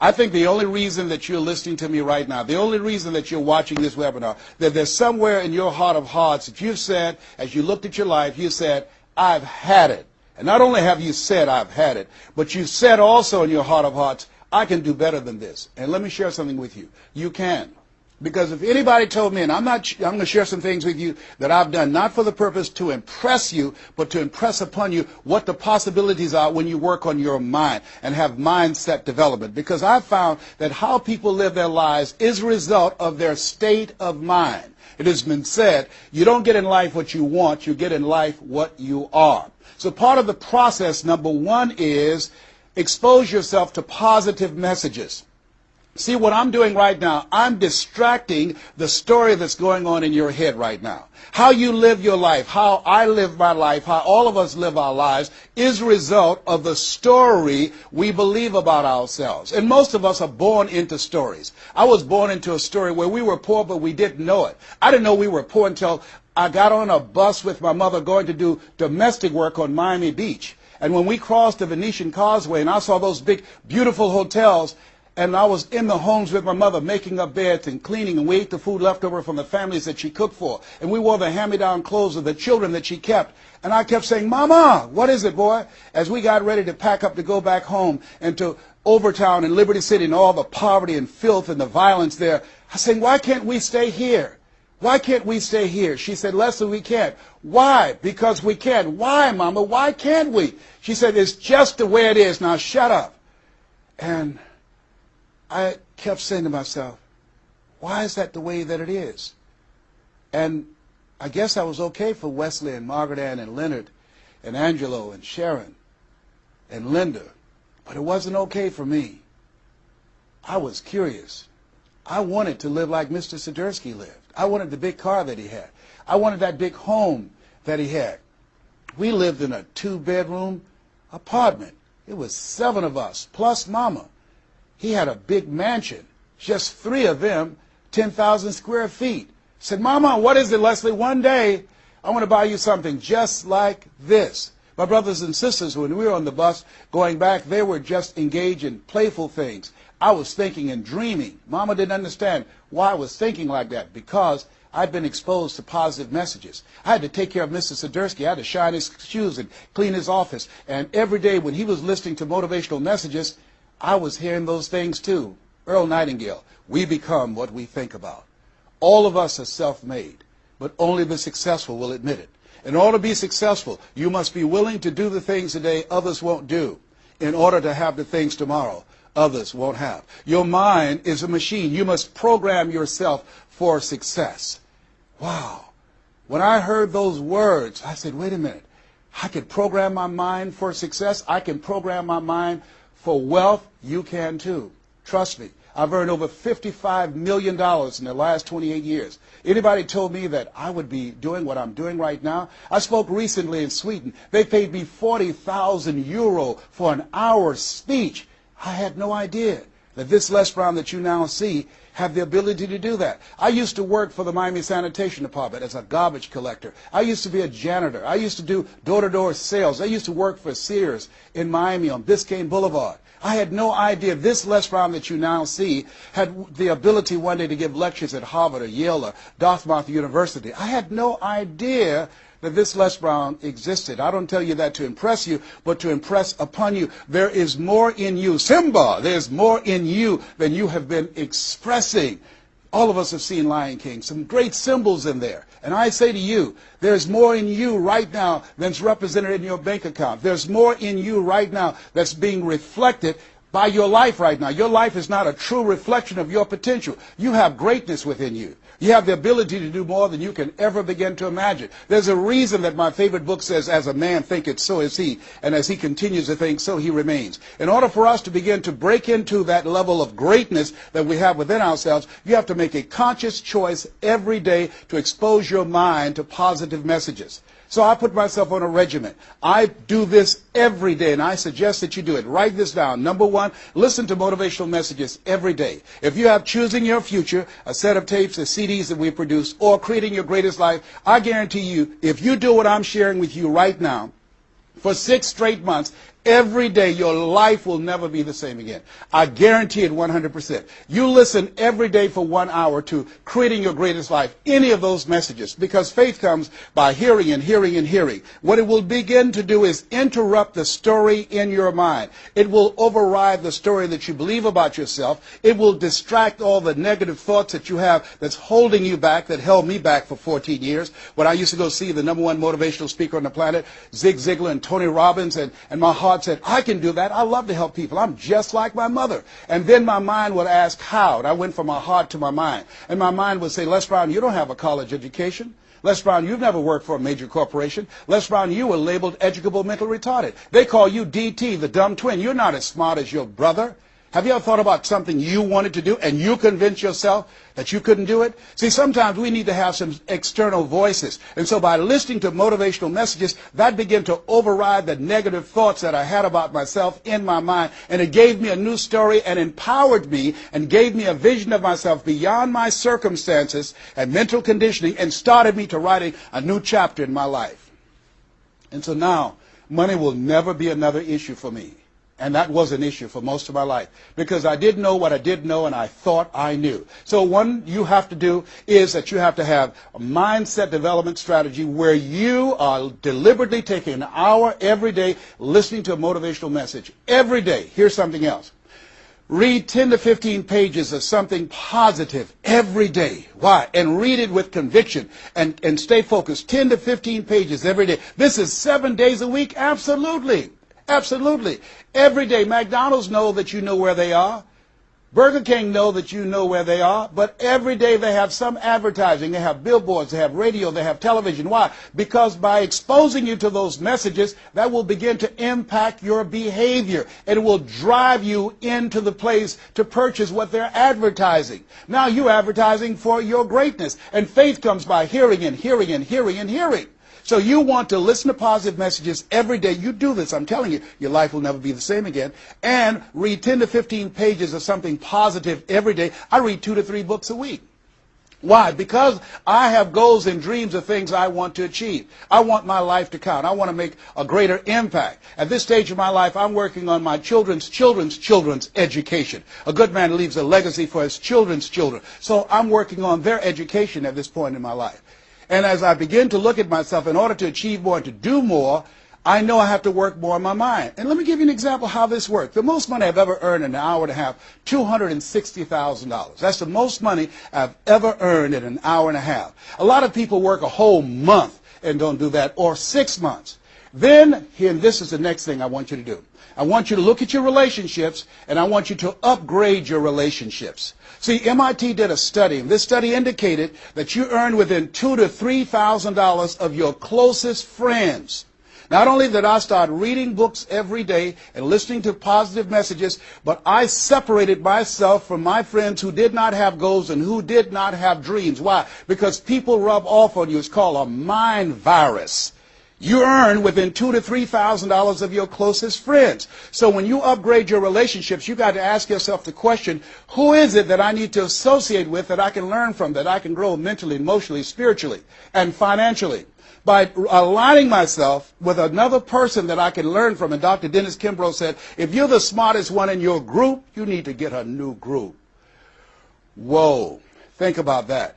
I think the only reason that you're listening to me right now, the only reason that you're watching this webinar, that there's somewhere in your heart of hearts that you've said, as you looked at your life, you said, I've had it. And not only have you said, I've had it, but you said also in your heart of hearts, I can do better than this. And let me share something with you. You can. Because if anybody told me, and I'm going to share some things with you that I've done, not for the purpose to impress you, but to impress upon you what the possibilities are when you work on your mind and have mindset development. Because I've found that how people live their lives is a result of their state of mind. It has been said, you don't get in life what you want, you get in life what you are. So part of the process, number one, is expose yourself to positive messages. See, what I'm doing right now, I'm distracting the story that's going on in your head right now. How you live your life, how I live my life, how all of us live our lives is a result of the story we believe about ourselves. And most of us are born into stories. I was born into a story where we were poor, but we didn't know it. I didn't know we were poor until I got on a bus with my mother going to do domestic work on Miami Beach. And when we crossed the Venetian Causeway and I saw those big, beautiful hotels, and I was in the homes with my mother making up beds and cleaning, and we ate the food left over from the families that she cooked for. And we wore the hand-me-down clothes of the children that she kept. And I kept saying, Mama, what is it, boy? As we got ready to pack up to go back home and to Overtown and Liberty City and all the poverty and filth and the violence there, I was saying, why can't we stay here? Why can't we stay here? She said, Leslie, we can't. Why? Because we can. Why, Mama? Why can't we? She said, it's just the way it is. Now shut up. And I kept saying to myself, why is that the way that it is? And I guess I was okay for Wesley and Margaret Ann and Leonard and Angelo and Sharon and Linda, but it wasn't okay for me. I was curious. I wanted to live like Mr. Sidursky lived. I wanted the big car that he had. I wanted that big home that he had. We lived in a 2-bedroom apartment. It was 7 of us, plus Mama. He had a big mansion, just 3 of them, 10,000 square feet. I said, Mama, what is it, Leslie? One day, I want to buy you something just like this. My brothers and sisters, when we were on the bus going back, they were just engaged in playful things. I was thinking and dreaming. Mama didn't understand why I was thinking like that, because I'd been exposed to positive messages. I had to take care of Mr. Sidursky. I had to shine his shoes and clean his office. And every day when he was listening to motivational messages, I was hearing those things too. Earl Nightingale, we become what we think about. All of us are self-made, but only the successful will admit it. In order to be successful, you must be willing to do the things today others won't do in order to have the things tomorrow others won't have. Your mind is a machine. You must program yourself for success. Wow. When I heard those words, I said, wait a minute. I can program my mind for success. I can program my mind for wealth. You can too. Trust me. I've earned over $55 million in the last 28 years. Anybody told me that I would be doing what I'm doing right now? I spoke recently in Sweden. They paid me 40,000 euro for an hour speech. I had no idea that this Les Brown that you now see had the ability to do that. I used to work for the Miami Sanitation Department as a garbage collector. I used to be a janitor. I used to do door-to-door sales. I used to work for Sears in Miami on Biscayne Boulevard. I had no idea this Les Brown that you now see had the ability one day to give lectures at Harvard or Yale or Dartmouth University. I had no idea that this Les Brown existed. I don't tell you that to impress you, but to impress upon you. There is more in you. Simba, there's more in you than you have been expressing. All of us have seen Lion King, some great symbols in there. And I say to you, there's more in you right now than's represented in your bank account. There's more in you right now that's being reflected by your life right now. Your life is not a true reflection of your potential. You have greatness within you. You have the ability to do more than you can ever begin to imagine. There's a reason that my favorite book says, as a man thinketh, so is he. And as he continues to think, so he remains. In order for us to begin to break into that level of greatness that we have within ourselves, you have to make a conscious choice every day to expose your mind to positive messages. So I put myself on a regimen. I do this every day, and I suggest that you do it. Write this down. Number 1, listen to motivational messages every day. If you have Choosing Your Future, a set of tapes, the CDs that we produce, or Creating Your Greatest Life, I guarantee you, if you do what I'm sharing with you right now, for 6 straight months, Every day, your life will never be the same again. I guarantee it 100%. You listen every day for 1 hour to Creating Your Greatest Life, any of those messages, because faith comes by hearing and hearing and hearing. What it will begin to do is interrupt the story in your mind. It will override the story that you believe about yourself. It will distract all the negative thoughts that you have that's holding you back, that held me back for 14 years. When I used to go see the #1 motivational speaker on the planet, Zig Ziglar and Tony Robbins, and my heart said, I can do that. I love to help people. I'm just like my mother. And then my mind would ask how. And I went from my heart to my mind. And my mind would say, Les Brown, you don't have a college education. Les Brown, you've never worked for a major corporation. Les Brown, you were labeled educable mental retarded. They call you DT, the dumb twin. You're not as smart as your brother. Have you ever thought about something you wanted to do and you convinced yourself that you couldn't do it? See, sometimes we need to have some external voices. And so by listening to motivational messages, that began to override the negative thoughts that I had about myself in my mind. And it gave me a new story and empowered me and gave me a vision of myself beyond my circumstances and mental conditioning and started me to writing a new chapter in my life. And so now, money will never be another issue for me. And that was an issue for most of my life because I didn't know what I didn't know and I thought I knew. So one you have to do is that you have to have a mindset development strategy where you are deliberately taking an hour every day listening to a motivational message. Every day. Here's something else. Read 10 to 15 pages of something positive every day. Why? And read it with conviction and stay focused. 10 to 15 pages every day. This is 7 days a week? Absolutely. Absolutely. Every day, McDonald's know that you know where they are. Burger King know that you know where they are. But every day they have some advertising. They have billboards, they have radio, they have television. Why? Because by exposing you to those messages, that will begin to impact your behavior. And it will drive you into the place to purchase what they're advertising. Now you're advertising for your greatness. And faith comes by hearing and hearing and hearing and hearing. So you want to listen to positive messages every day. You do this, I'm telling you, your life will never be the same again. And read 10 to 15 pages of something positive every day. I read 2 to 3 books a week. Why? Because I have goals and dreams of things I want to achieve. I want my life to count. I want to make a greater impact. At this stage of my life, I'm working on my children's education. A good man leaves a legacy for his children's children. So I'm working on their education at this point in my life. And as I begin to look at myself, in order to achieve more and to do more, I know I have to work more on my mind. And let me give you an example of how this works. The most money I've ever earned in an hour and a half, $260,000. That's the most money I've ever earned in an hour and a half. A lot of people work a whole month and don't do that, or 6 months. Then, and this is the next thing I want you to do. I want you to look at your relationships, and I want you to upgrade your relationships. See, MIT did a study, and this study indicated that you earn within $2,000 to $3,000 of your closest friends. Not only did I start reading books every day and listening to positive messages, but I separated myself from my friends who did not have goals and who did not have dreams. Why? Because people rub off on you. It's called a mind virus. You earn within $2,000 to $3,000 of your closest friends. So when you upgrade your relationships, you got to ask yourself the question, who is it that I need to associate with, that I can learn from, that I can grow mentally, emotionally, spiritually, and financially? By aligning myself with another person that I can learn from. And Dr. Dennis Kimbrough said, if you're the smartest one in your group, you need to get a new group. Whoa. Think about that.